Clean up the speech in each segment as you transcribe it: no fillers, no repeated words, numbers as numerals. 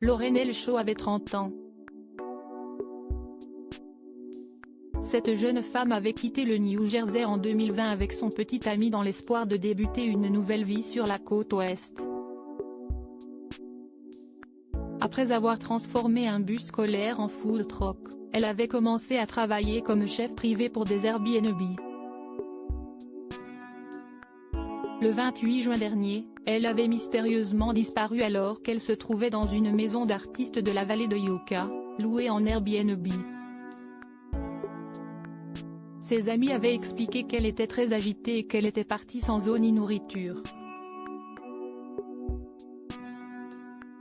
Laurel Shaw avait 30 ans. Cette jeune femme avait quitté le New Jersey en 2020 avec son petit ami dans l'espoir de débuter une nouvelle vie sur la côte ouest. Après avoir transformé un bus scolaire en food truck, elle avait commencé à travailler comme chef privé pour des Airbnb. Le 28 juin dernier, elle avait mystérieusement disparu alors qu'elle se trouvait dans une maison d'artistes de la vallée de Yucca, louée en Airbnb. Ses amis avaient expliqué qu'elle était très agitée et qu'elle était partie sans eau ni nourriture.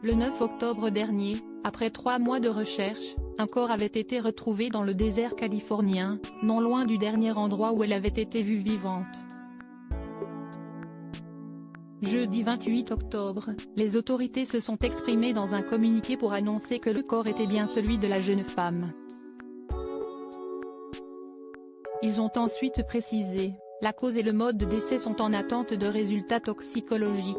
Le 9 octobre dernier, après 3 mois de recherche, un corps avait été retrouvé dans le désert californien, non loin du dernier endroit où elle avait été vue vivante. Jeudi 28 octobre, les autorités se sont exprimées dans un communiqué pour annoncer que le corps était bien celui de la jeune femme. Ils ont ensuite précisé, la cause et le mode de décès sont en attente de résultats toxicologiques.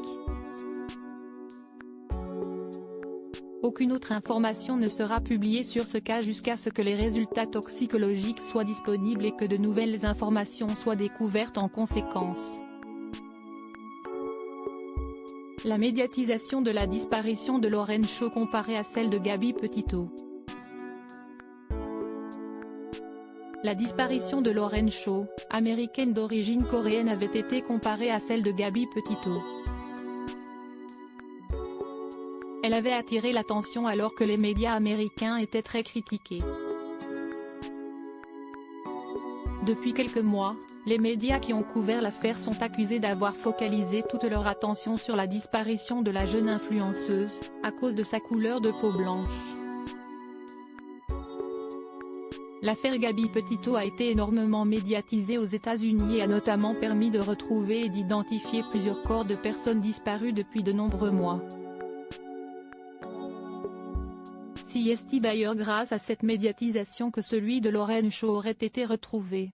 Aucune autre information ne sera publiée sur ce cas jusqu'à ce que les résultats toxicologiques soient disponibles et que de nouvelles informations soient découvertes en conséquence. La médiatisation de la disparition de Laurel Shaw comparée à celle de Gabby Petito. La disparition de Laurel Shaw, américaine d'origine coréenne, avait été comparée à celle de Gabby Petito. Elle avait attiré l'attention alors que les médias américains étaient très critiqués. Depuis quelques mois, les médias qui ont couvert l'affaire sont accusés d'avoir focalisé toute leur attention sur la disparition de la jeune influenceuse, à cause de sa couleur de peau blanche. L'affaire Gabby Petito a été énormément médiatisée aux États-Unis et a notamment permis de retrouver et d'identifier plusieurs corps de personnes disparues depuis de nombreux mois. C'est d'ailleurs grâce à cette médiatisation que celui de Laurel Shaw aurait été retrouvé.